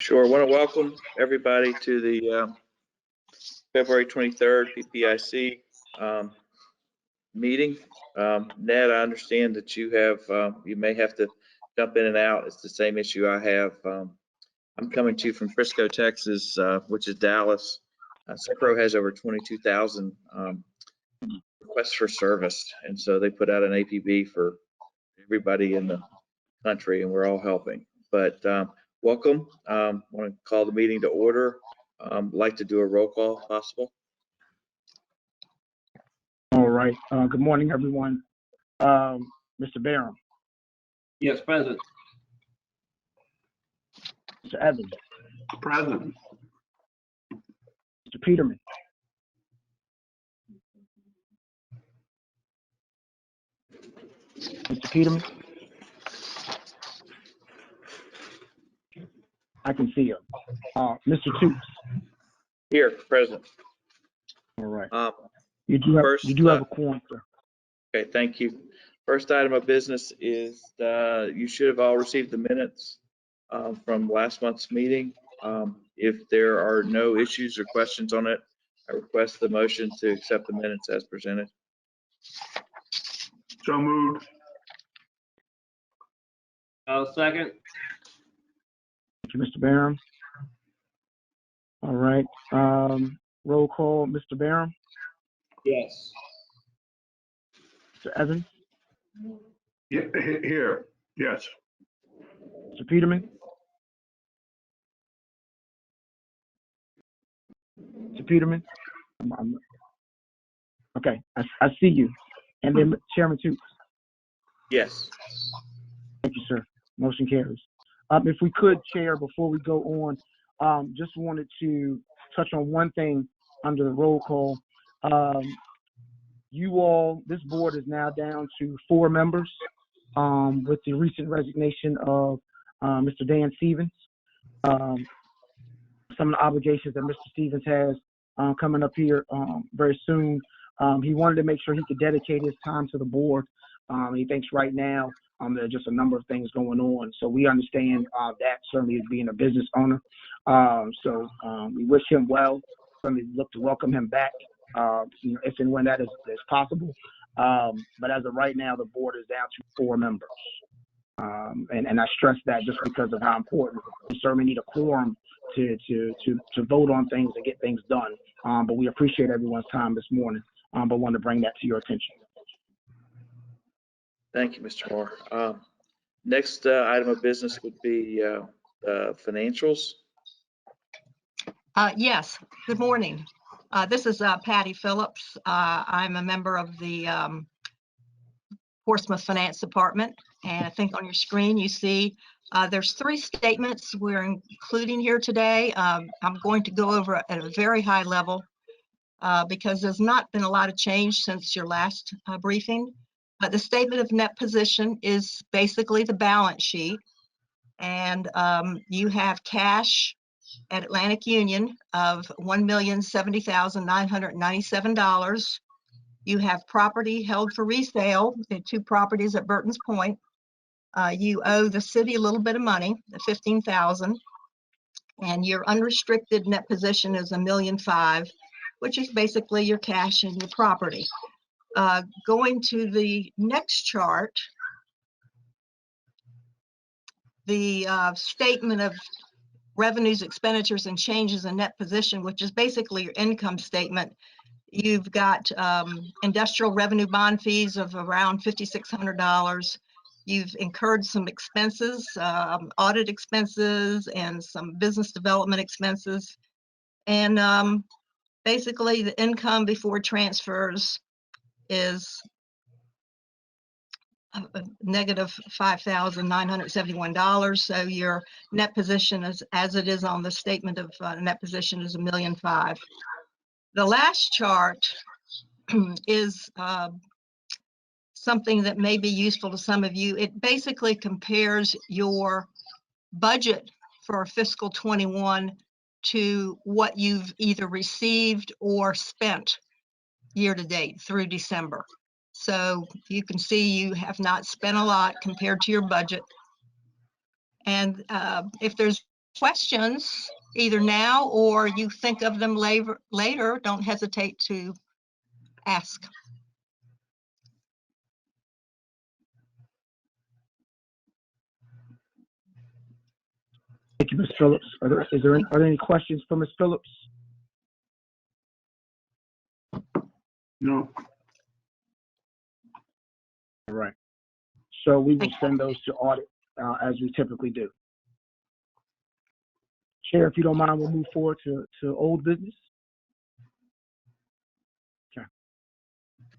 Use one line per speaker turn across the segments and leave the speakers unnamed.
Sure. I want to welcome everybody to the February 23rd PPIC meeting. Ned, I understand that you have, you may have to jump in and out. It's the same issue I have. I'm coming to you from Frisco, Texas, which is Dallas. Sepro has over 22,000 requests for service, and so they put out an APB for everybody in the country, and we're all helping. But welcome. I want to call the meeting to order. Like to do a roll call if possible.
All right. Good morning, everyone. Mr. Barham.
Yes, present.
Mr. Evans.
Present.
Mr. Peterman. Mr. Peterman. I can see you. Mr. Toops.
Here, present.
All right.
You
do have a quorum, sir.
Okay, thank you. First item of business is you should have all received the minutes from last month's meeting. If there are no issues or questions on it, I request the motion to accept the minutes as presented.
So moved. I'll second.
Thank you, Mr. Barham. All right. Roll call, Mr. Barham.
Yes.
Mr. Evans.
Yeah, here. Yes.
Mr. Peterman. Mr. Peterman. Okay, I see you. And then Chairman Toops.
Yes.
Thank you, sir. Motion carries. If we could, Chair, before we go on, just wanted to touch on one thing under the roll call. This board is now down to 4 members with the recent resignation of Mr. Dan Stevens. Some of the obligations that Mr. Stevens has coming up here very soon. He wanted to make sure he could dedicate his time to the board. He thinks right now there are just a number of things going on. So we understand that certainly as being a business owner. So we wish him well. Certainly look to welcome him back, if and when that is possible. But as of right now, the board is down to 4 members. And I stress that just because of how important we certainly need a quorum to vote on things and get things done. But we appreciate everyone's time this morning. But want to bring that to your attention.
Thank you, Mr. Moore. Next item of business would be financials.
Yes, good morning. This is Patty Phillips. I'm a member of the Portsmouth Finance Department. And I think on your screen you see there's 3 statements we're including here today. I'm going to go over at a very high level because there's not been a lot of change since your last briefing. But the statement of net position is basically the balance sheet. And you have cash at Atlantic Union of $1,070,997. You have property held for resale, the 2 properties at Burton's Point. You owe the city a little bit of money, $15,000, and your unrestricted net position is $1,005,000, which is basically your cash and your property. Going to the next chart, the statement of revenues, expenditures, and changes in net position, which is basically your income statement. You've got industrial revenue bond fees of around $5,600. You've incurred some expenses, audit expenses, and some business development expenses. And basically, the income before transfers is negative $5,971. So your net position is, as it is on the statement of net position, is $1,005,000. The last chart is something that may be useful to some of you. It basically compares your budget for fiscal 21 to what you've either received or spent year to date through December. So you can see you have not spent a lot compared to your budget. And if there's questions, either now or you think of them later, don't hesitate to ask.
Thank you, Ms. Phillips. Are there any questions for Ms. Phillips?
No.
All right. So we will send those to audit as we typically do. Chair, if you don't mind, we'll move forward to old business. Okay.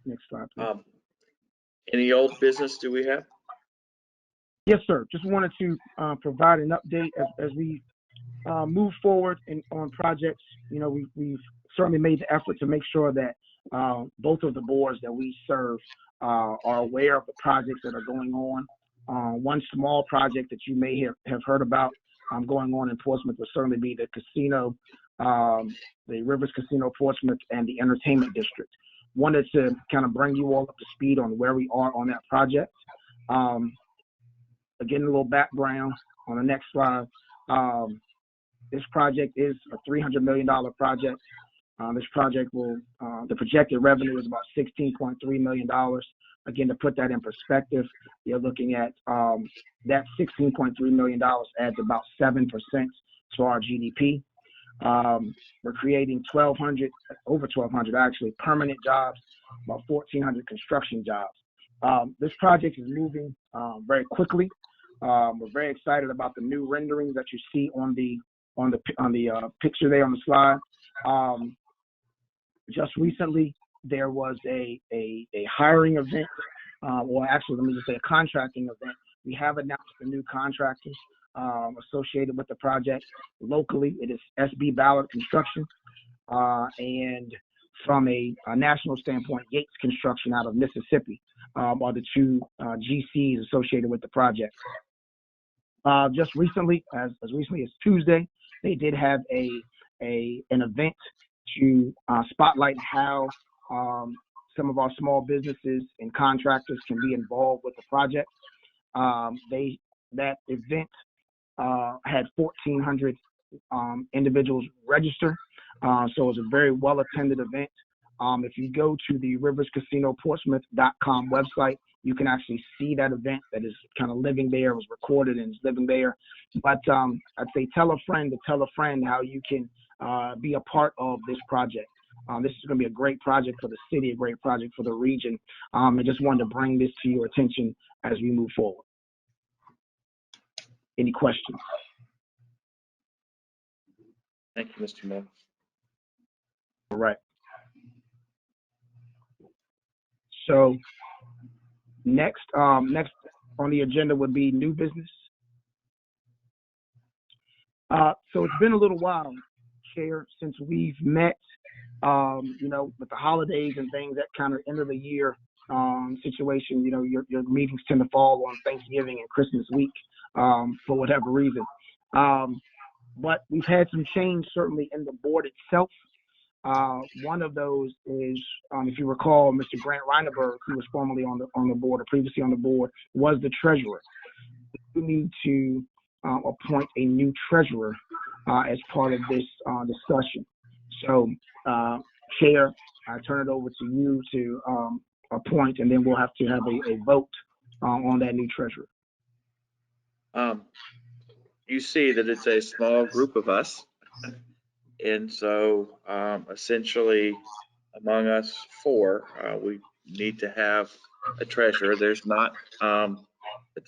Next slide, please.
Any old business do we have?
Yes, sir. Just wanted to provide an update as we move forward on projects. You know, we've certainly made the effort to make sure that both of the boards that we serve are aware of the projects that are going on. One small project that you may have heard about going on in Portsmouth would certainly be the casino, the Rivers Casino Portsmouth, and the entertainment district. Wanted to kind of bring you all up to speed on where we are on that project. Again, a little background on the next slide. This project is a $300 million project. This project will, the projected revenue is about $16.3 million. Again, to put that in perspective, you're looking at that $16.3 million adds about 7% to our GDP. We're creating over 1,200 actually permanent jobs, about 1,400 construction jobs. This project is moving very quickly. We're very excited about the new renderings that you see on the picture there on the slide. Just recently, there was a hiring event, or actually, let me just say a contracting event. We have announced the new contractors associated with the project. Locally, it is SB Ballard Construction, and from a national standpoint, Yates Construction out of Mississippi are the two GCs associated with the project. Just recently, as recently as Tuesday, they did have an event to spotlight how some of our small businesses and contractors can be involved with the project. That event had 1,400 individuals register, so it was a very well attended event. If you go to the riverscasinoportsmouth.com website, you can actually see that event that is kind of living there. It was recorded and is living there. But I'd say tell a friend to tell a friend how you can be a part of this project. This is going to be a great project for the city, a great project for the region. I just wanted to bring this to your attention as we move forward. Any questions?
Thank you, Mr. Moore.
All right. So next on the agenda would be new business. So it's been a little while, Chair, since we've met. You know, with the holidays and things, that kind of end of the year situation. You know, your meetings tend to fall on Thanksgiving and Christmas week for whatever reason. But we've had some change certainly in the board itself. One of those is, if you recall, Mr. Grant Reineberg, who was formerly on the board or previously on the board, was the treasurer. We need to appoint a new treasurer as part of this discussion. So, Chair, I turn it over to you to appoint, and then we'll have to have a vote on that new treasurer.
You see that it's a small group of us. And so essentially among us four, we need to have a treasurer. There's not a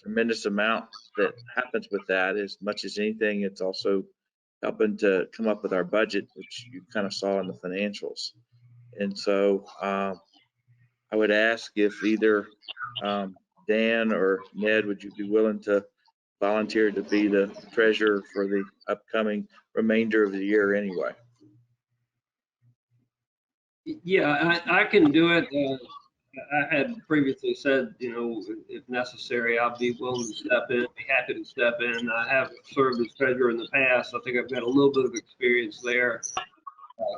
tremendous amount that happens with that. As much as anything, it's also helping to come up with our budget, which you kind of saw in the financials. And so I would ask if either Dan or Ned, would you be willing to volunteer to be the treasurer for the upcoming remainder of the year anyway?
Yeah, I can do it. I had previously said, you know, if necessary, I'll be willing to step in, be happy to step in. I have served as treasurer in the past. I think I've got a little bit of experience there.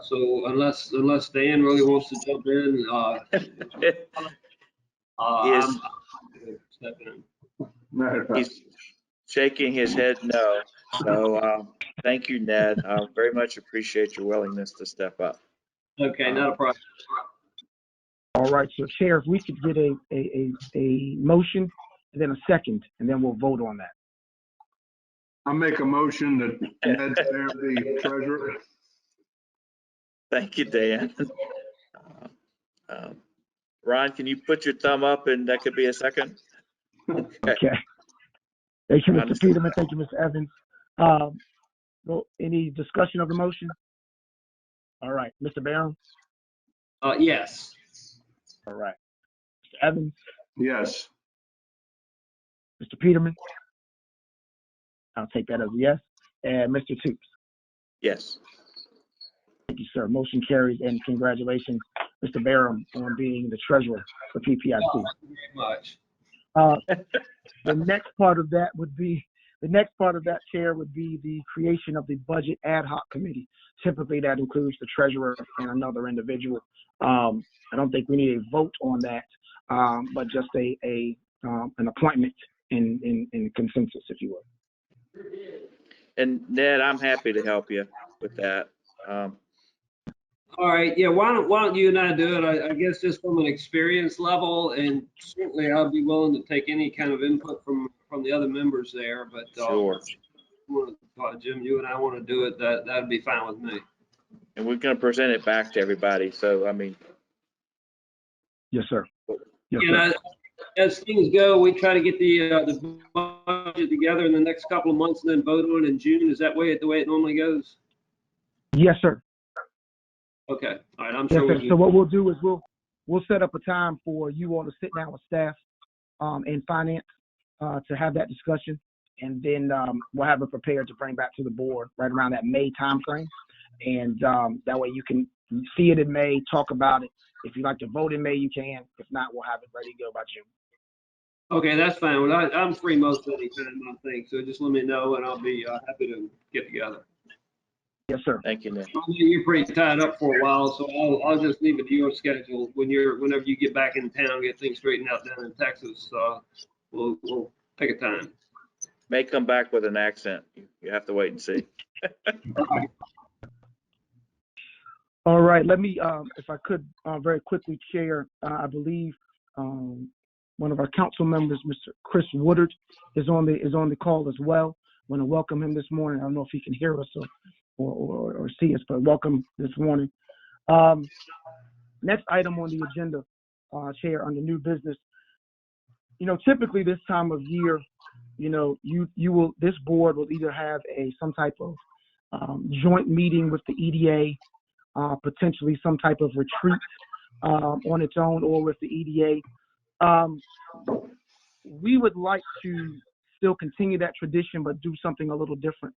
So unless Dan really wants to jump in, I'm stepping in.
Matter of fact,
He's shaking his head no. So Thank you, Ned. I very much appreciate your willingness to step up.
Okay, not a problem.
All right, so Chair, if we could get a motion and then a second, and then we'll vote on that.
I'll make a motion that Ned Fair be treasurer.
Thank you, Dan. Ron, can you put your thumb up and that could be a second?
Okay. Thank you, Mr.
Honestly.
Peterman. Thank you, Mr. Evans. Well, any discussion of the motion? All right, Mr. Barron?
Yes.
All right. Mr. Evans?
Yes.
Mr. Peterman? I'll take that as a yes. And Mr. Toops?
Yes.
Thank you, sir. Motion carries, and congratulations, Mr. Barron, on being the treasurer for PPIC.
Thank you very much.
The next part of that, Chair, would be the creation of the Budget Ad Hoc Committee. Typically, that includes the treasurer and another individual. I don't think we need a vote on that, but just an appointment in consensus, if you will.
And Ned, I'm happy to help you with that.
All right, yeah, why don't you and I do it? I guess just from an experience level, and certainly I'll be willing to take any kind of input from the other members there, but
Sure.
Jim, you and I want to do it, that'd be fine with me.
And we're going to present it back to everybody. So, I mean.
Yes, sir. Yes,
Yeah,
sir.
as things go, we try to get the budget together in the next couple of months and then vote on it in June. Is that the way it normally goes?
Yes, sir.
Okay, all right, I'm
Yes,
sure
sir.
we
So
can.
what we'll do is we'll set up a time for you all to sit down with staff and finance to have that discussion, and then we'll have it prepared to bring back to the board right around that May timeframe, and that way you can see it in May, talk about it. If you'd like to vote in May, you can. If not, we'll have it ready to go by June.
Okay, that's fine. Well, I'm free most of the time, I think, so just let me know and I'll be happy to get together.
Yes, sir.
Thank you, Ned.
I know you're pretty tied up for a while, so I'll just leave it to your schedule. Whenever you get back in town, get things straightened out down in Texas, we'll pick a time.
May come back with an accent. You have to wait and see.
All right. Let me, if I could, very quickly share. I believe one of our council members, Mr. Chris Woodard, is on the call as well. I want to welcome him this morning. I don't know if he can hear us or see us, but welcome this morning. Next item on the agenda, Chair, under new business. Typically this time of year, this board will either have some type of joint meeting with the EDA, potentially some type of retreat on its own or with the EDA. We would like to still continue that tradition, but do something a little different.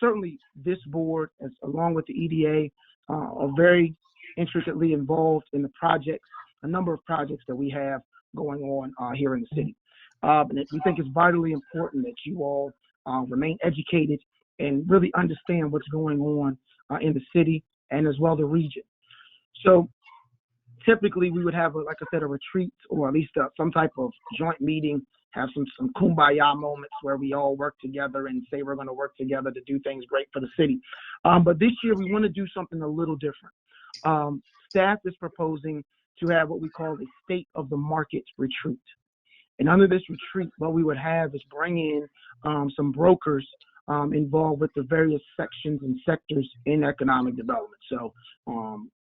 Certainly this board, along with the EDA, are very intricately involved in a number of projects that we have going on here in the city. And we think it's vitally important that you all remain educated and really understand what's going on in the city and as well the region. So typically we would have, like I said, a retreat or at least some type of joint meeting, have some kumbaya moments where we all work together and say we're going to work together to do things great for the city. But this year we want to do something a little different. Staff is proposing to have what we call a state of the market retreat. And under this retreat, what we would have is bring in some brokers involved with the various sections and sectors in economic development. So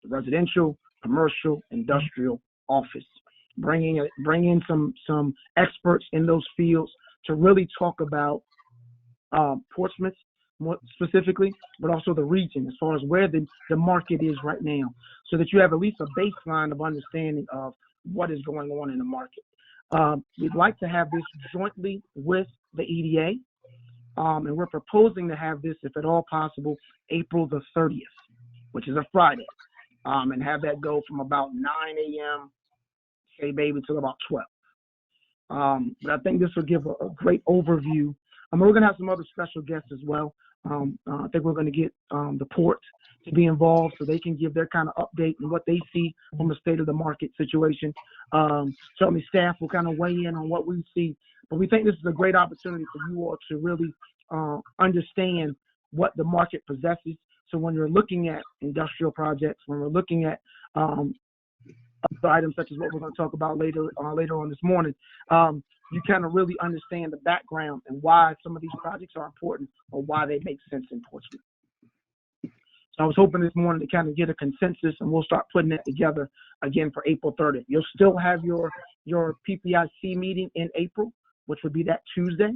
residential, commercial, industrial, office. Bring in some experts in those fields to really talk about Portsmouth more specifically, but also the region as far as where the market is right now, so that you have at least a baseline of understanding of what is going on in the market. We'd like to have this jointly with the EDA, and we're proposing to have this, if at all possible, April the 30th, which is a Friday, and have that go from about 9 a.m., say maybe till about 12. But I think this will give a great overview. We're going to have some other special guests as well. I think we're going to get the port to be involved so they can give their kind of update and what they see from the state of the market situation. Certainly staff will kind of weigh in on what we see, but we think this is a great opportunity for you all to really understand what the market possesses. So when you're looking at industrial projects, when we're looking at other items such as what we're going to talk about later on this morning, you kind of really understand the background and why some of these projects are important or why they make sense in Portsmouth. So I was hoping this morning to kind of get a consensus, and we'll start putting that together again for April 30th. You'll still have your PPIC meeting in April, which would be that Tuesday,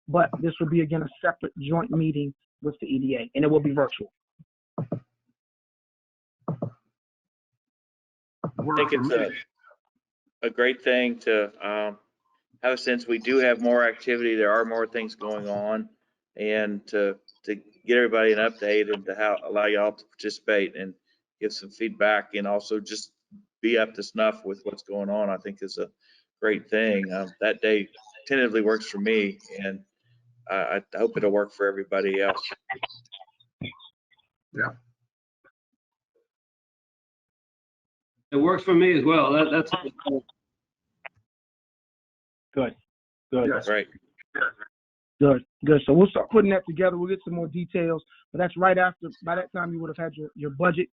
but this will be again a separate joint meeting with the EDA, and it will be virtual.
I think it's a great thing to have, since we do have more activity, there are more things going on, and to get everybody an update and to allow y'all to participate and give some feedback, and also just be up to snuff with what's going on, I think is a great thing. That day tentatively works for me, and I hope it'll work for everybody else.
Yeah.
It works for me as well. That's
Good.
Yes.
Right.
Good. So we'll start putting that together. We'll get some more details, but that's right after. By that time, you would have had your budget,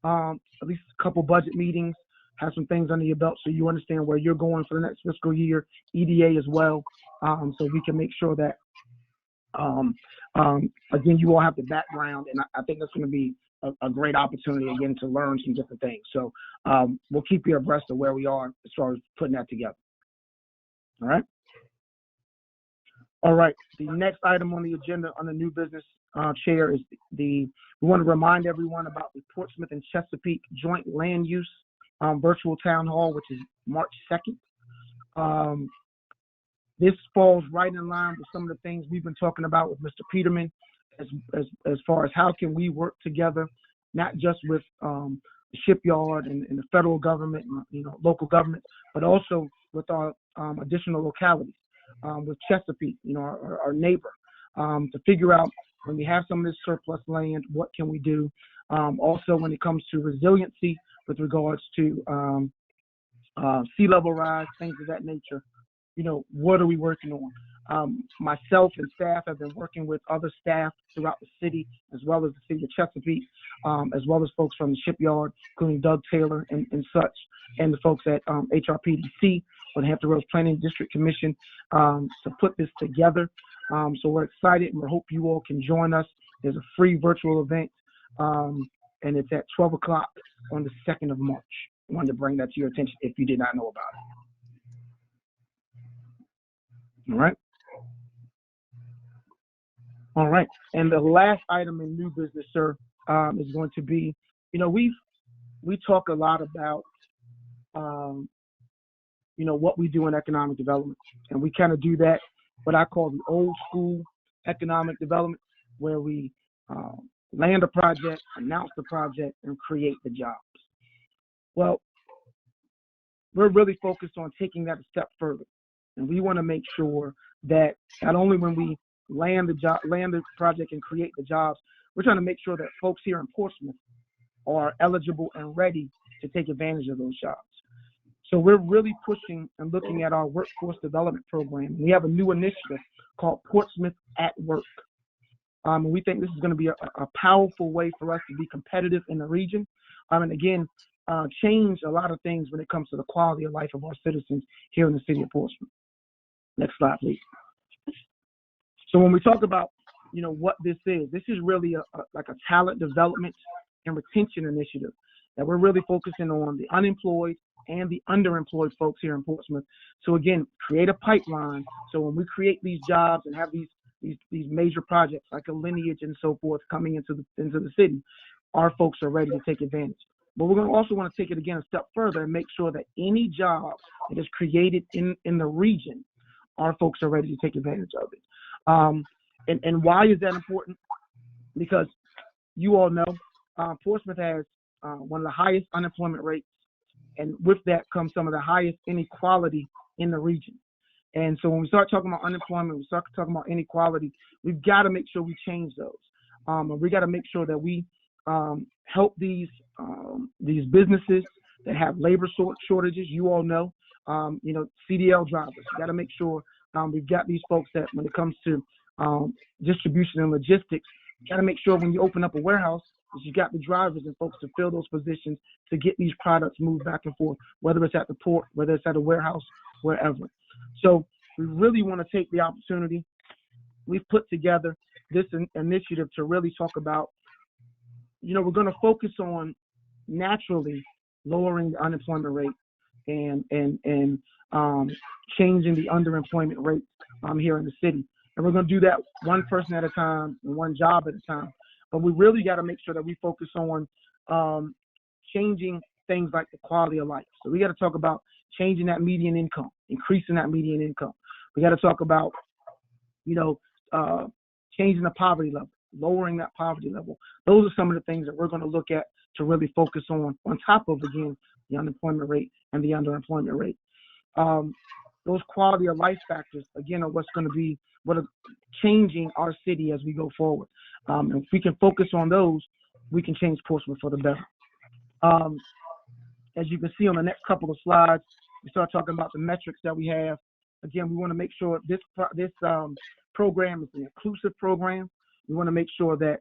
at least a couple budget meetings, have some things under your belt, so you understand where you're going for the next fiscal year. EDA as well, so we can make sure that, again, you all have the background, and I think that's going to be a great opportunity again to learn some different things. So we'll keep you abreast of where we are as far as putting that together. All right. All right. The next item on the agenda on the new business chair is we want to remind everyone about the Portsmouth and Chesapeake Joint Land Use Virtual Town Hall, which is March 2nd. This falls right in line with some of the things we've been talking about with Mr. Peterman, as far as how can we work together, not just with the shipyard and the federal government, and, local government, but also with our additional localities. With Chesapeake, our neighbor, to figure out when we have some of this surplus land, what can we do? Also, when it comes to resiliency with regards to sea level rise, things of that nature, what are we working on? Myself and staff have been working with other staff throughout the city, as well as the city of Chesapeake, as well as folks from the shipyard, including Doug Taylor and such, and the folks at HRPDC, or the Hampton Roads Planning District Commission, to put this together. So we're excited, and we hope you all can join us. There's a free virtual event, and it's at 12 o'clock on the 2nd of March. I wanted to bring that to your attention if you did not know about it. All right. All right. And the last item in new business, sir, is going to be, we talk a lot about, what we do in economic development. And we kind of do that, what I call the old school economic development, where we land a project, announce the project, and create the jobs. Well, we're really focused on taking that a step further. And we want to make sure that not only when we land the project and create the jobs, we're trying to make sure that folks here in Portsmouth are eligible and ready to take advantage of those jobs. So we're really pushing and looking at our workforce development program. We have a new initiative called Portsmouth at Work. And we think this is going to be a powerful way for us to be competitive in the region. And again, change a lot of things when it comes to the quality of life of our citizens here in the city of Portsmouth. Next slide, please. So when we talk about, what this is really like a talent development and retention initiative that we're really focusing on the unemployed and the underemployed folks here in Portsmouth. So again, create a pipeline. So when we create these jobs and have these major projects like a lineage and so forth coming into the city, our folks are ready to take advantage. But we're going to also want to take it again a step further and make sure that any job that is created in the region, our folks are ready to take advantage of it. And why is that important? Because you all know Portsmouth has one of the highest unemployment rates, and with that comes some of the highest inequality in the region. And so when we start talking about unemployment, we start talking about inequality, we've got to make sure we change those. And we got to make sure that we help these businesses that have labor shortages. You all know, CDL drivers. We got to make sure we've got these folks that when it comes to distribution and logistics, Got to make sure when you open up a warehouse that you got the drivers and folks to fill those positions to get these products moved back and forth, whether it's at the port, whether it's at a warehouse, wherever. So we really want to take the opportunity. We've put together this initiative to really talk about, we're going to focus on naturally lowering the unemployment rate and changing the underemployment rate here in the city. And we're going to do that one person at a time and one job at a time. But we really got to make sure that we focus on changing things like the quality of life. So we got to talk about changing that median income, increasing that median income. We got to talk about, changing the poverty level, lowering that poverty level. Those are some of the things that we're going to look at to really focus on top of, again, the unemployment rate and the underemployment rate. Those quality of life factors, again, are what's going to be what are changing our city as we go forward. And if we can focus on those, we can change Portsmouth for the better. As you can see on the next couple of slides, we start talking about the metrics that we have. Again, we want to make sure this program is an inclusive program. We want to make sure that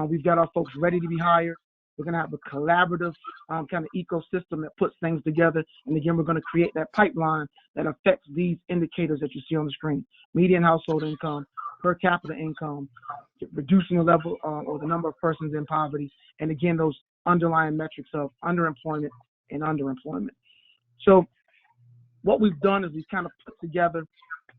we've got our folks ready to be hired. We're going to have a collaborative kind of ecosystem that puts things together. And again, we're going to create that pipeline that affects these indicators that you see on the screen: median household income, per capita income, reducing the level or the number of persons in poverty, and again, those underlying metrics of underemployment and underemployment. So what we've done is we've kind of put together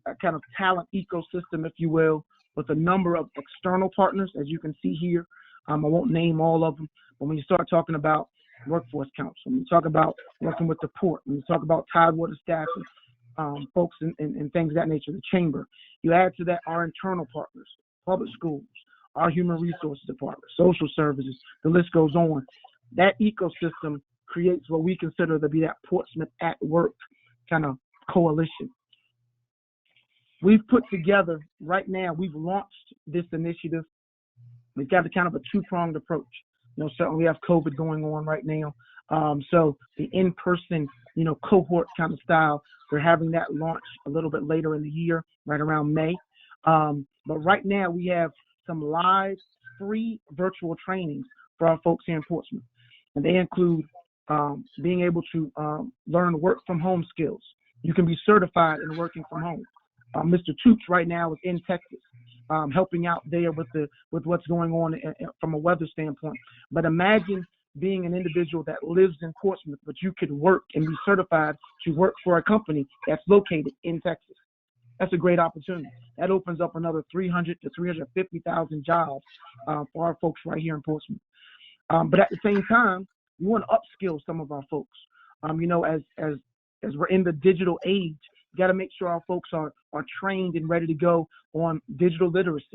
a kind of talent ecosystem, if you will, with a number of external partners, as you can see here. I won't name all of them, but when you start talking about workforce council, when you talk about working with the port, when you talk about Tidewater staffing, folks and things of that nature, the chamber, you add to that our internal partners, public schools, our human resources department, social services, the list goes on. That ecosystem creates what we consider to be that Portsmouth at Work kind of coalition. We've put together, right now, we've launched this initiative. We've got a kind of a two-pronged approach. Certainly we have COVID going on right now. So the in-person, cohort kind of style, we're having that launch a little bit later in the year, right around May. But right now we have some live free virtual trainings for our folks here in Portsmouth. And they include being able to learn work from home skills. You can be certified in working from home. Mr. Toots right now is in Texas, helping out there with what's going on from a weather standpoint. But imagine being an individual that lives in Portsmouth, but you could work and be certified to work for a company that's located in Texas. That's a great opportunity. That opens up another 300 to 350,000 jobs for our folks right here in Portsmouth. But at the same time, we want to upskill some of our folks. As we're in the digital age, we got to make sure our folks are trained and ready to go on digital literacy.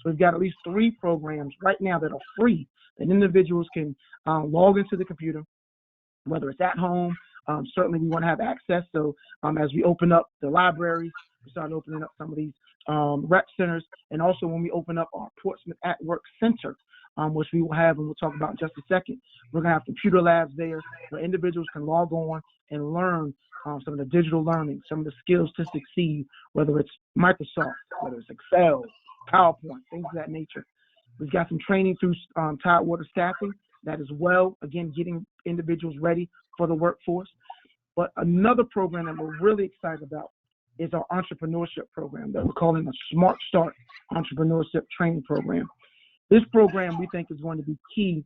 So we've got at least 3 programs right now that are free that individuals can log into the computer, whether it's at home. Certainly we want to have access. So as we open up the libraries, we start opening up some of these rep centers. And also when we open up our Portsmouth at Work Center, which we will have and we'll talk about in just a second, we're going to have computer labs there where individuals can log on and learn some of the digital learning, some of the skills to succeed, whether it's Microsoft, whether it's Excel, PowerPoint, things of that nature. We've got some training through Tidewater staffing that is again, getting individuals ready for the workforce. But another program that we're really excited about is our entrepreneurship program that we're calling a Smart Start Entrepreneurship Training Program. This program we think is going to be key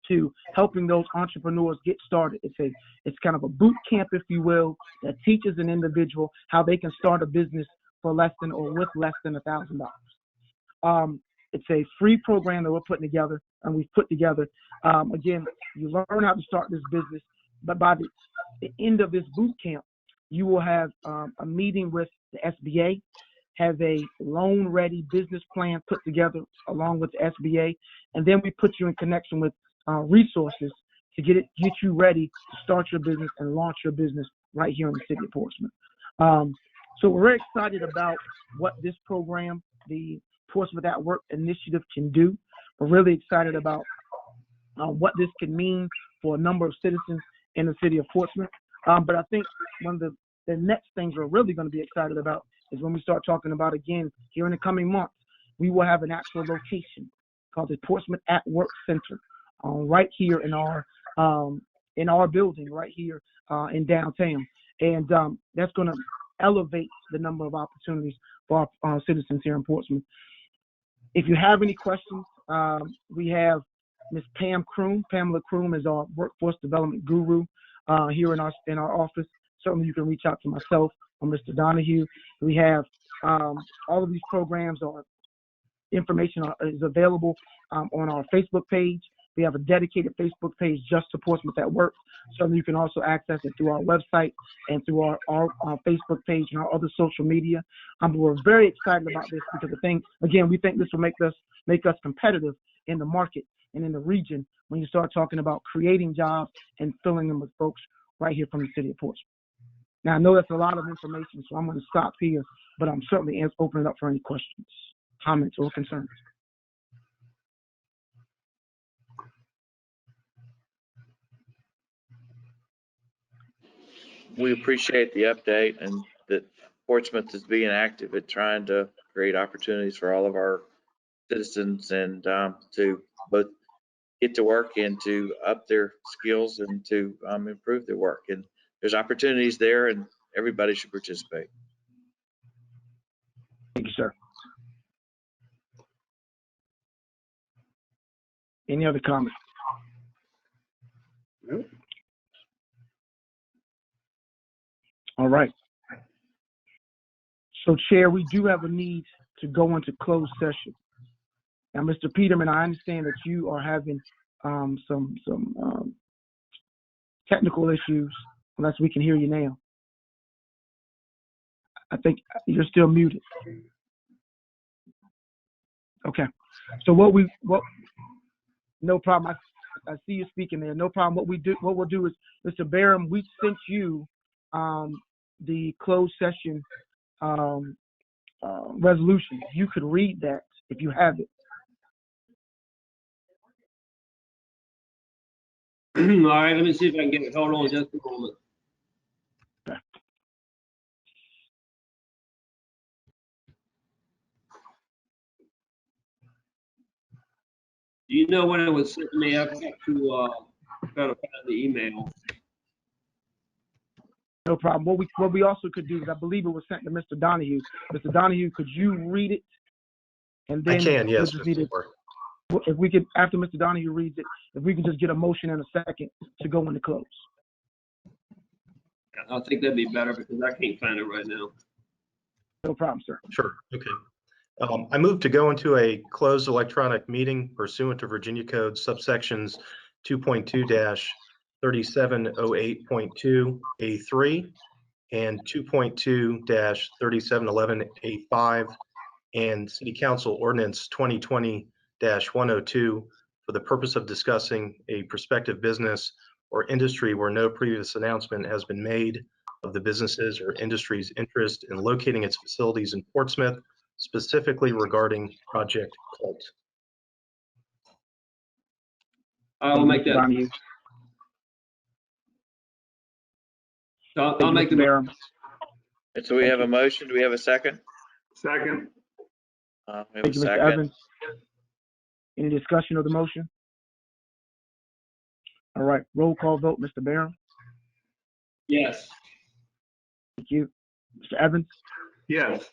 to helping those entrepreneurs get started. It's kind of a boot camp, if you will, that teaches an individual how they can start a business for less than or with less than $1,000. It's a free program that we're putting together, and we've put together. Again, you learn how to start this business, but by the end of this boot camp, you will have a meeting with the SBA, have a loan-ready business plan put together along with the SBA, and then we put you in connection with resources to get you ready to start your business and launch your business right here in the city of Portsmouth. So we're very excited about what this program, the Portsmouth at Work initiative, can do. We're really excited about what this can mean for a number of citizens in the city of Portsmouth. But I think one of the next things we're really going to be excited about is when we start talking about, again, here in the coming months, we will have an actual location called the Portsmouth at Work Center, right here in our building, right here in downtown. And that's going to elevate the number of opportunities for our citizens here in Portsmouth. If you have any questions, we have Ms. Pamela Kroom is our workforce development guru here in our office. Certainly you can reach out to myself or Mr. Donahue. We have all of these programs or information is available on our Facebook page. We have a dedicated Facebook page just to Portsmouth at Work. Certainly you can also access it through our website and through our Facebook page and our other social media. We're very excited about this because we think this will make us competitive in the market and in the region when you start talking about creating jobs and filling them with folks right here from the city of Portsmouth. Now, I know that's a lot of information, so I'm going to stop here, but I'm certainly opening up for any questions, comments, or concerns.
We appreciate the update and that Portsmouth is being active at trying to create opportunities for all of our citizens and to both get to work and to up their skills and to improve their work. And there's opportunities there and everybody should participate.
Thank you, sir. Any other comments?
Nope.
All right. So, Chair, we do have a need to go into closed session. Now, Mr. Peterman, I understand that you are having some technical issues, unless we can hear you now. I think you're still muted. Okay. So no problem. I see you speaking there. No problem. What we'll do is, Mr. Barham, we sent you the closed session resolution. You could read that if you have it.
All right, let me see if I can get it. Hold on just a moment.
Okay.
Do you know when it was sent to me? I've got to try to find the email.
No problem. What we also could do is, I believe it was sent to Mr. Donahue. Mr. Donahue, could you read it? And then
I can, yes.
we'll just need it. If we could, after Mr. Donahue reads it, if we could just get a motion in a second to go into close.
I think that'd be better because I can't find it right now.
No problem, sir.
Sure, okay. I move to go into a closed electronic meeting pursuant to Virginia Code subsections 2.2-3708.2 A3 and 2.2-3711 A5 and City Council Ordinance 2020-102 for the purpose of discussing a prospective business or industry where no previous announcement has been made of the businesses or industry's interest in locating its facilities in Portsmouth, specifically regarding Project Colt.
I'll make
Mr.
that.
Donahue.
I'll make the.
Barham.
And so we have a motion. Do we have a second?
Second.
We have
Thank
a
you, Mr.
second.
Evans. Any discussion of the motion? All right, roll call vote, Mr. Barham.
Yes.
Thank you. Mr. Evans,
Yes.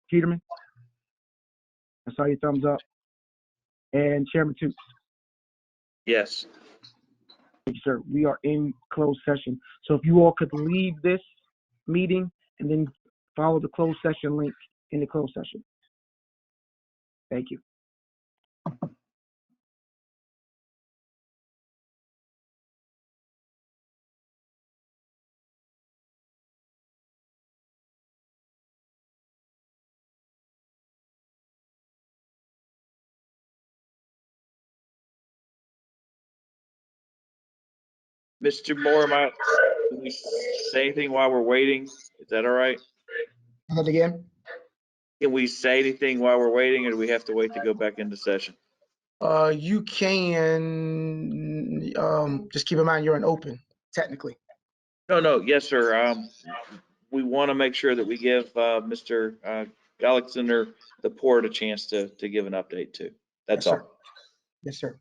Peterman. I saw your thumbs up. And Chairman Toots.
Yes.
Thank you, sir. We are in closed session. So if you all could leave this meeting and then follow the closed session link in the closed session. Thank you.
Mr. Moore, can we say anything while we're waiting? Is that all right?
That again?
Can we say anything while we're waiting, or do we have to wait to go back into session?
You can just keep in mind you're in open, technically.
No, yes, sir. We want to make sure that we give Mr. Galaxander the port a chance to give an update too. That's
Yes, sir.
all.
Yes, sir.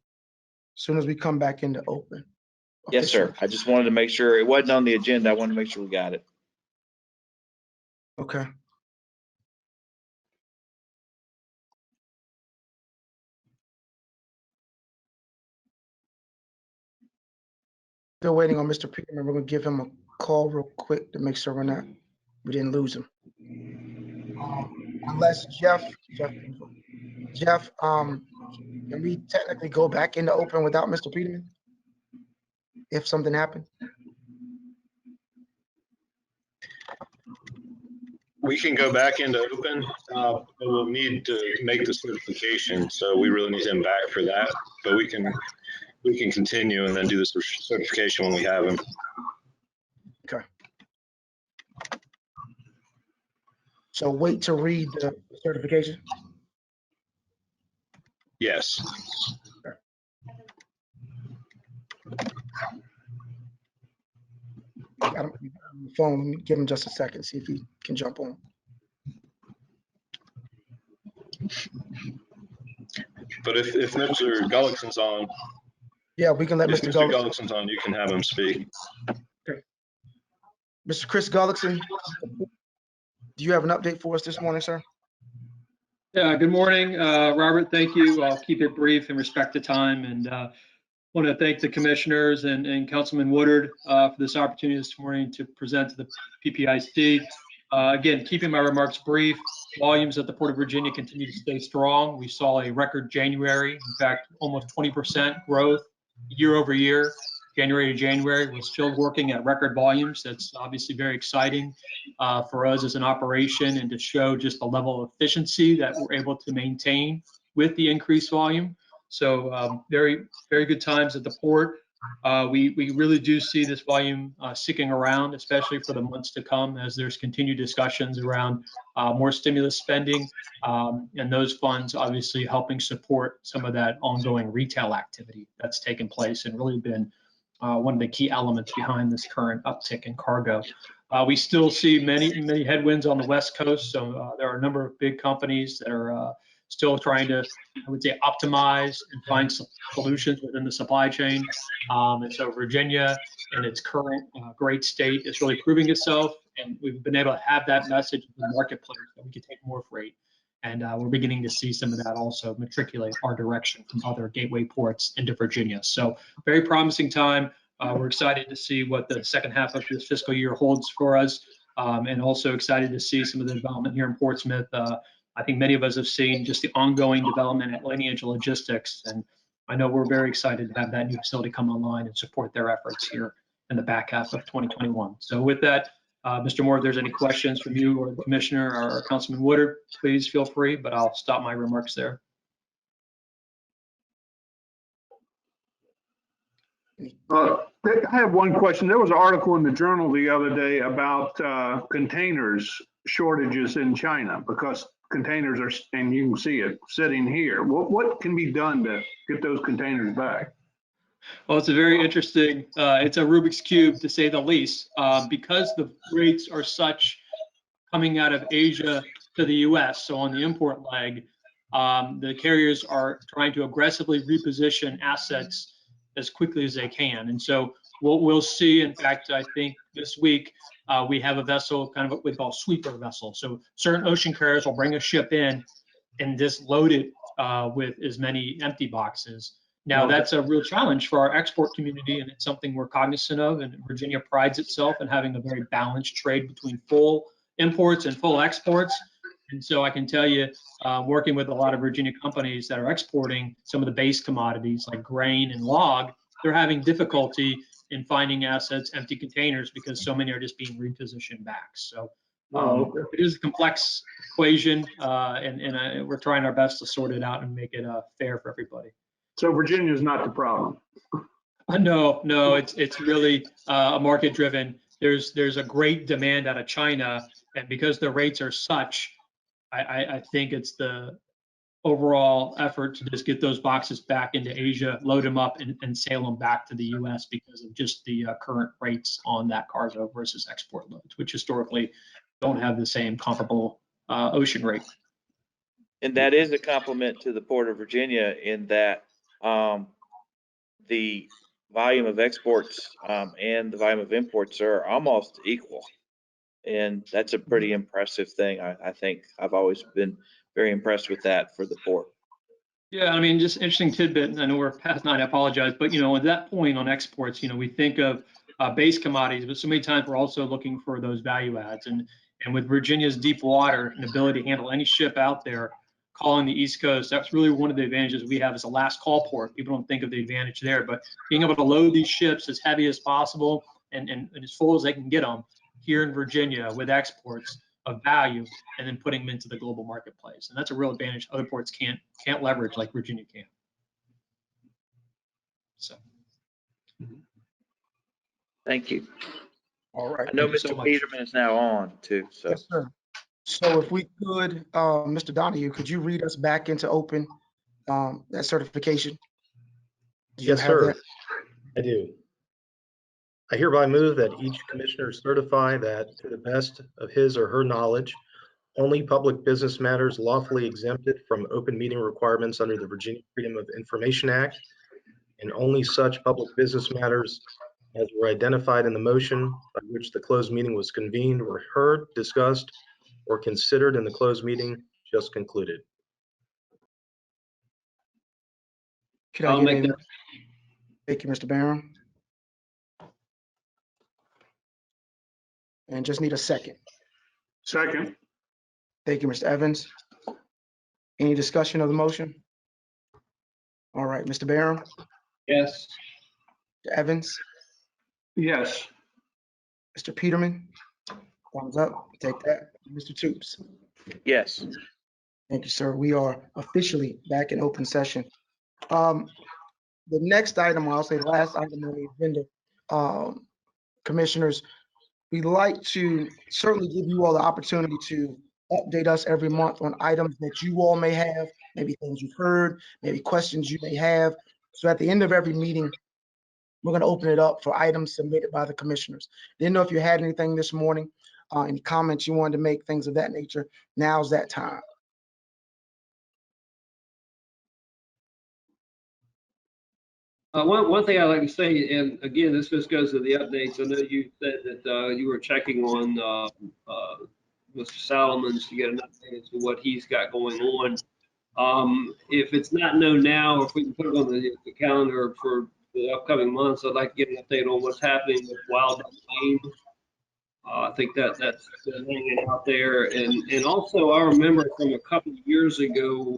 As soon as we come back into open.
Yes, sir. I just wanted to make sure it wasn't on the agenda. I wanted to make sure we got it.
Okay. Still waiting on Mr. Peterman. We're gonna give him a call real quick to make sure we didn't lose him. Unless Jeff, can we technically go back into open without Mr. Peterman? If something happened?
We can go back into open, but we'll need to make the certification. So we really need him back for that, but we can continue and then do the certification when we have him.
Okay. So wait to read the certification?
Yes.
Got him on the phone. Let me give him just a second, see if he can jump on.
But if Mr. Gullickson's on,
Yeah, we can let
if
Mr.
Mr.
Gullickson.
Gullickson's on, you can have him speak.
Mr. Chris Gullickson, do you have an update for us this morning, sir?
Yeah, good morning, Robert. Thank you. I'll keep it brief and respect the time, and want to thank the commissioners and Councilman Woodard for this opportunity this morning to present to the PPIC. Again, keeping my remarks brief, volumes at the Port of Virginia continue to stay strong. We saw a record January, in fact, almost 20% growth year over year. January to January, we're still working at record volumes. That's obviously very exciting for us as an operation, and to show just the level of efficiency that we're able to maintain with the increased volume. So very, very good times at the port. We really do see this volume sticking around, especially for the months to come, as there's continued discussions around more stimulus spending, and those funds obviously helping support some of that ongoing retail activity that's taken place and really been one of the key elements behind this current uptick in cargo. We still see many headwinds on the West Coast, so there are a number of big companies that are still trying to, I would say, optimize and find solutions within the supply chain. And so Virginia, in its current great state, is really proving itself, and we've been able to have that message in the marketplace that we can take more freight. And we're beginning to see some of that also matriculate our direction from other gateway ports into Virginia. So very promising time. We're excited to see what the second half of this fiscal year holds for us, and also excited to see some of the development here in Portsmouth. I think many of us have seen just the ongoing development at Lineage Logistics, and I know we're very excited to have that new facility come online and support their efforts here in the back half of 2021. So with that, Mr. Moore, if there's any questions from you or the commissioner or Councilman Woodard, please feel free, but I'll stop my remarks there.
I have one question. There was an article in the Journal the other day about containers shortages in China because containers are, and you can see it, sitting here. What can be done to get those containers back?
Well, it's a very interesting, it's a Rubik's Cube to say the least, because the rates are such coming out of Asia to the US. So on the import leg, the carriers are trying to aggressively reposition assets as quickly as they can. And so what we'll see, in fact, I think this week, we have a vessel, kind of what we call sweeper vessel. So certain ocean carriers will bring a ship in and just load it with as many empty boxes. Now, that's a real challenge for our export community, and it's something we're cognizant of. And Virginia prides itself in having a very balanced trade between full imports and full exports. And so I can tell you, working with a lot of Virginia companies that are exporting some of the base commodities like grain and log, they're having difficulty in finding assets, empty containers, because so many are just being repositioned back. So it is a complex equation, and we're trying our best to sort it out and make it fair for everybody.
So Virginia is not the problem.
No, it's really market driven. There's a great demand out of China, and because the rates are such, I think it's the overall effort to just get those boxes back into Asia, load them up, and sail them back to the U.S. because of just the current rates on that cargo versus export loads, which historically don't have the same comparable ocean rate.
And that is a compliment to the Port of Virginia in that the volume of exports and the volume of imports are almost equal. And that's a pretty impressive thing. I think I've always been very impressed with that for the port.
Yeah, I mean, just interesting tidbit. I know we're past 9, I apologize, but at that point on exports, we think of base commodities, but so many times we're also looking for those value adds. And with Virginia's deep water and ability to handle any ship out there calling the East Coast, that's really one of the advantages we have as a last call port. People don't think of the advantage there, but being able to load these ships as heavy as possible and as full as they can get them here in Virginia with exports of value, and then putting them into the global marketplace. And that's a real advantage other ports can't leverage like Virginia can. So.
Thank you.
All right.
I know
Thank you so
Mr.
much.
Peterman is now on too, so.
Yes, sir. So if we could, Mr. Donahue, could you read us back into open that certification? Do you
Yes,
have
sir.
that?
I do. I hereby move that each commissioner certify that, to the best of his or her knowledge, only public business matters lawfully exempted from open meeting requirements under the Virginia Freedom of Information Act, and only such public business matters as were identified in the motion by which the closed meeting was convened were heard, discussed, or considered in the closed meeting just concluded.
Could I
I'll
get
make
a,
that.
thank you, Mr. Barron. And just need a second.
Second.
Thank you, Mr. Evans. Any discussion of the motion? All right, Mr. Barron,
Yes.
Mr. Evans,
Yes.
Mr. Peterman, thumbs up, take that. Mr. Toops.
Yes.
Thank you, sir. We are officially back in open session. The next item, or I'll say the last item on the agenda, commissioners, we'd like to certainly give you all the opportunity to update us every month on items that you all may have, maybe things you've heard, maybe questions you may have. So at the end of every meeting, we're going to open it up for items submitted by the commissioners. Didn't know if you had anything this morning, any comments you wanted to make, things of that nature. Now's that time.
One thing I'd like to say, and again, this just goes to the updates. I know you said that you were checking on Mr. Solomon's to get an update as to what he's got going on. If it's not known now, or if we can put it on the calendar for the upcoming months, I'd like to get an update on what's happening with Wild Lane. I think that's been hanging out there. And also, I remember from a couple of years ago,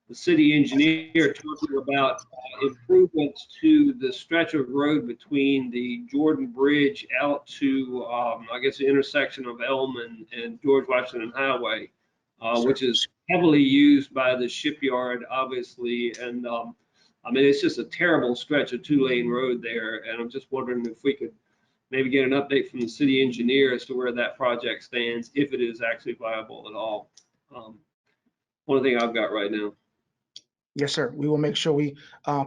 the city engineer talking about improvements to the stretch of road between the Jordan Bridge out to, I guess, the intersection of Elm and George Washington Highway, which is heavily used by the shipyard, obviously. And I mean, it's just a terrible stretch of 2-lane road there. And I'm just wondering if we could maybe get an update from the city engineer as to where that project stands, if it is actually viable at all. One thing I've got right now.
Yes, sir. We will make sure we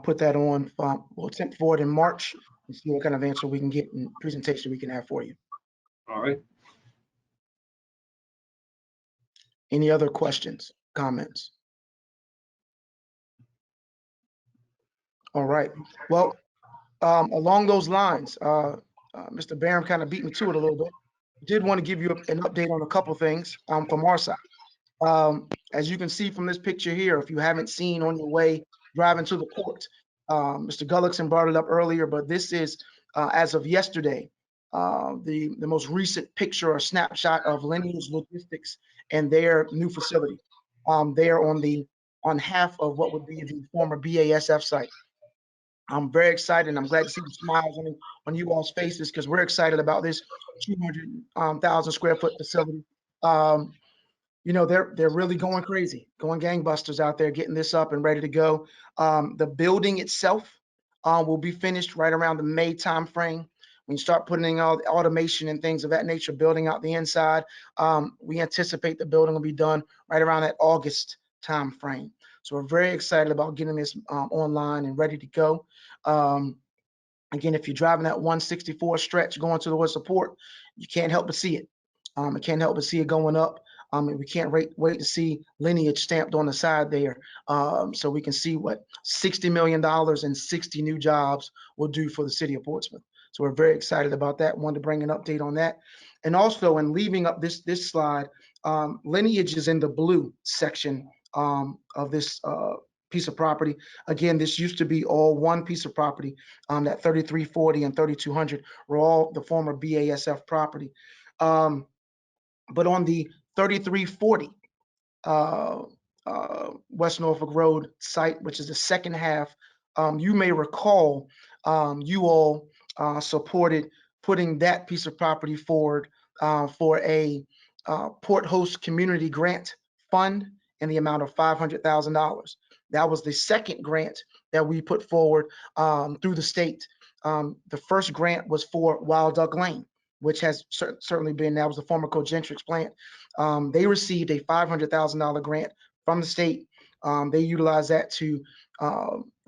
put that on. We'll attempt for it in March and see what kind of answer we can get and presentation we can have for you.
All right.
Any other questions, comments? All right. Well, along those lines, Mr. Barham kind of beat me to it a little bit. Did want to give you an update on a couple things from our side. As you can see from this picture here, if you haven't seen on your way driving to the port, Mr. Gullickson brought it up earlier, but this is, as of yesterday, the most recent picture or snapshot of Lineage Logistics and their new facility. They're on half of what would be the former BASF site. I'm very excited, and I'm glad to see the smiles on you all's faces, because we're excited about this 200,000 square foot facility. You know, they're really going crazy, going gangbusters out there, getting this up and ready to go. The building itself will be finished right around the May timeframe. When you start putting in all the automation and things of that nature, building out the inside, we anticipate the building will be done right around that August timeframe. So we're very excited about getting this online and ready to go. Again, if you're driving that 164 stretch going towards the port, you can't help but see it. You can't help but see it going up. And we can't wait to see lineage stamped on the side there, so we can see what $60 million and 60 new jobs will do for the city of Portsmouth. So we're very excited about that. Wanted to bring an update on that. And also, in leaving up this slide, lineage is in the blue section of this piece of property. Again, this used to be all one piece of property. That 3340 and 3200 were all the former BASF property. But on the 3340 West Norfolk Road site, which is the second half, you may recall you all supported putting that piece of property forward for a Port Host Community Grant Fund in the amount of $500,000. That was the second grant that we put forward through the state. The first grant was for Wild Duck Lane, which has certainly been, that was the former Cogentrix plant. They received a $500,000 grant from the state. They utilized that to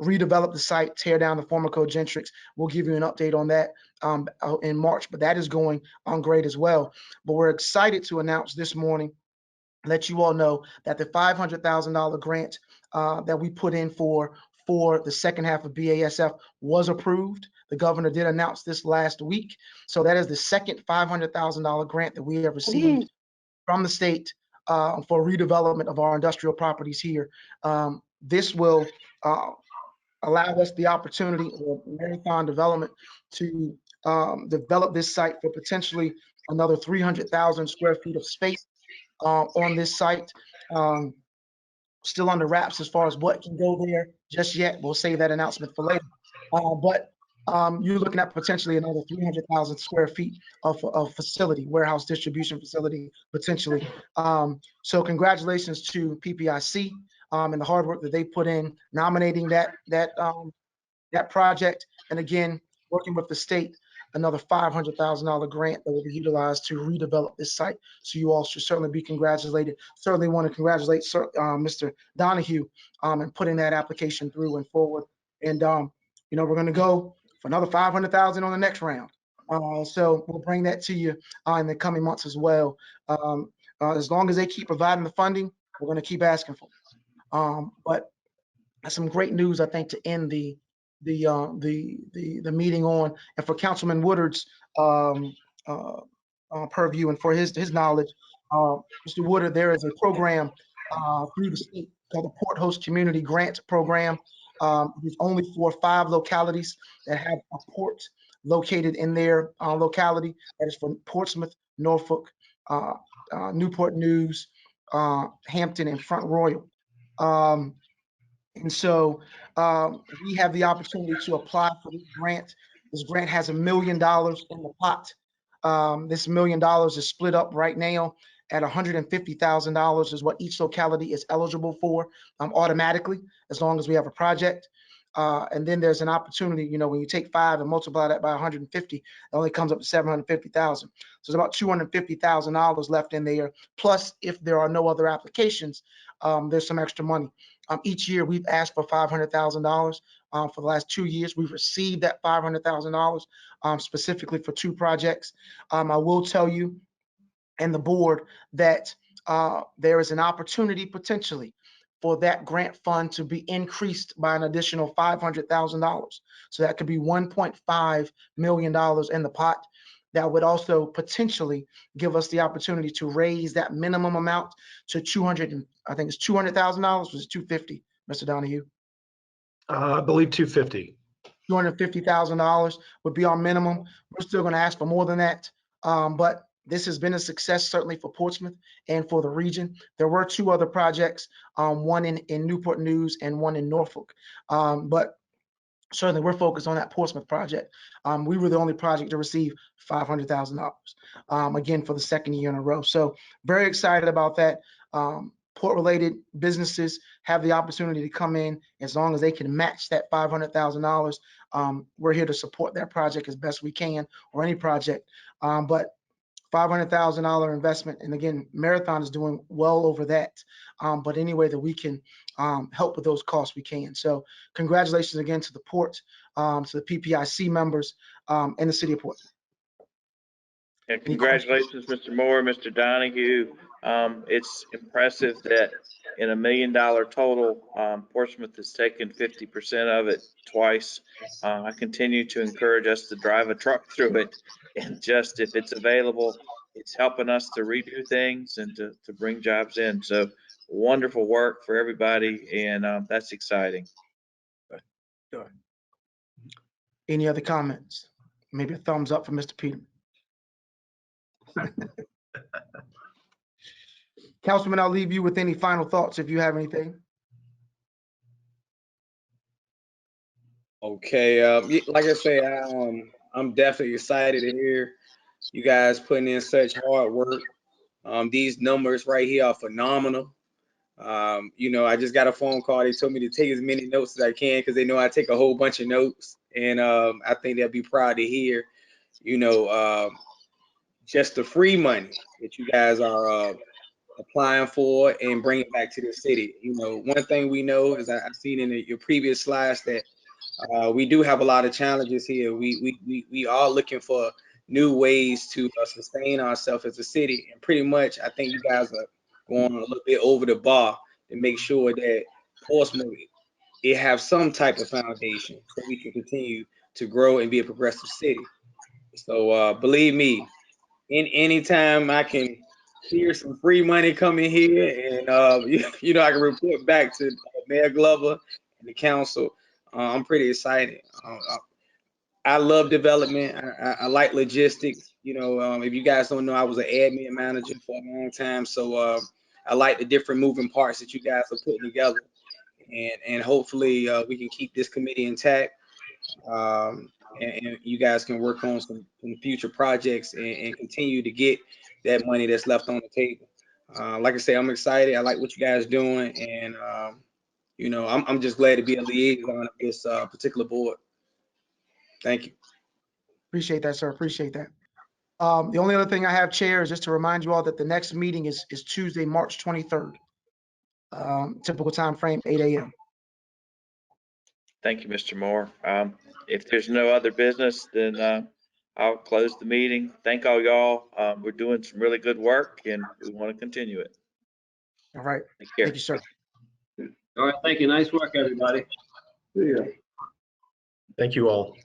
redevelop the site, tear down the former Cogentrix. We'll give you an update on that in March, but that is going on great as well. But we're excited to announce this morning, let you all know that the $500,000 grant that we put in for the second half of BASF was approved. The governor did announce this last week. So that is the second $500,000 grant that we have received from the state for redevelopment of our industrial properties here. This will allow us the opportunity of Marathon Development to develop this site for potentially another 300,000 square feet of space on this site. Still under wraps as far as what can go there just yet. We'll save that announcement for later. But you're looking at potentially another 300,000 square feet of facility, warehouse distribution facility, potentially. So congratulations to PPIC and the hard work that they put in nominating that project. And again, working with the state, another $500,000 grant that will be utilized to redevelop this site. So you all should certainly be congratulated. Certainly want to congratulate Mr. Donahue in putting that application through and forward. And we're going to go for another 500,000 on the next round. So we'll bring that to you in the coming months as well. As long as they keep providing the funding, we're going to keep asking for it. But that's some great news, I think, to end the meeting on, and for Councilman Woodard's purview and for his knowledge. Mr. Woodard, there is a program through the state called the Port Host Community Grant Program. It's only for 5 localities that have a port located in their locality. That is for Portsmouth, Norfolk, Newport News, Hampton, and Front Royal. And so we have the opportunity to apply for this grant. This grant has $1 million in the pot. This $1 million is split up right now at $150,000 is what each locality is eligible for automatically, as long as we have a project. And then there's an opportunity, when you take 5 and multiply that by 150, it only comes up to $750,000. So there's about $250,000 left in there. Plus, if there are no other applications, there's some extra money. Each year we've asked for $500,000. For the last 2 years, we've received that $500,000 specifically for 2 projects. I will tell you and the board that there is an opportunity potentially for that grant fund to be increased by an additional $500,000. So that could be $1.5 million in the pot. That would also potentially give us the opportunity to raise that minimum amount to $200,000. I think it's $200,000. Was it $250,000, Mr. Donahue?
I believe 250.
$250,000 would be our minimum. We're still going to ask for more than that, but this has been a success certainly for Portsmouth and for the region. There were 2 other projects, one in Newport News and one in Norfolk, but certainly we're focused on that Portsmouth project. We were the only project to receive $500,000, again, for the second year in a row. So very excited about that. Port-related businesses have the opportunity to come in as long as they can match that $500,000. We're here to support that project as best we can, or any project. But $500,000 investment, and again, Marathon is doing well over that. But any way that we can help with those costs, we can. So congratulations again to the port, to the PPIC members, and the city of Portsmouth.
And congratulations, Mr. Moore, Mr. Donahue, It's impressive that in $1 million total, Portsmouth has taken 50% of it twice. I continue to encourage us to drive a truck through it, and just if it's available, it's helping us to redo things and to bring jobs in. So wonderful work for everybody, and that's exciting.
Good. Any other comments? Maybe a thumbs up for Mr. Peterman. Councilman, I'll leave you with any final thoughts if you have anything.
Okay, like I say, I'm definitely excited to hear you guys putting in such hard work. These numbers right here are phenomenal. I just got a phone call. They told me to take as many notes as I can because they know I take a whole bunch of notes, and I think they'll be proud to hear, just the free money that you guys are applying for and bringing back to the city. One thing we know is I've seen in your previous slides that we do have a lot of challenges here. We are looking for new ways to sustain ourselves as a city, and pretty much I think you guys are going a little bit over the bar to make sure that Portsmouth it have some type of foundation so we can continue to grow and be a progressive city. So believe me, anytime I can hear some free money coming here, and I can report back to Mayor Glover and the council. I'm pretty excited. I love development. I like logistics. If you guys don't know, I was an admin manager for a long time, so I like the different moving parts that you guys are putting together, and hopefully we can keep this committee intact. And you guys can work on some future projects and continue to get that money that's left on the table. Like I say, I'm excited. I like what you guys are doing, and I'm just glad to be a liaison of this particular board. Thank you.
Appreciate that, sir. Appreciate that. The only other thing I have, Chair, is just to remind you all that the next meeting is Tuesday, March 23rd. Typical time frame, 8 a.m.
Thank you, Mr. Moore. If there's no other business, then I'll close the meeting. Thank all y'all. We're doing some really good work, and we want to continue it.
All right.
Take care.
Thank you, sir.
All right, thank you. Nice work, everybody.
Yeah.
Thank you all.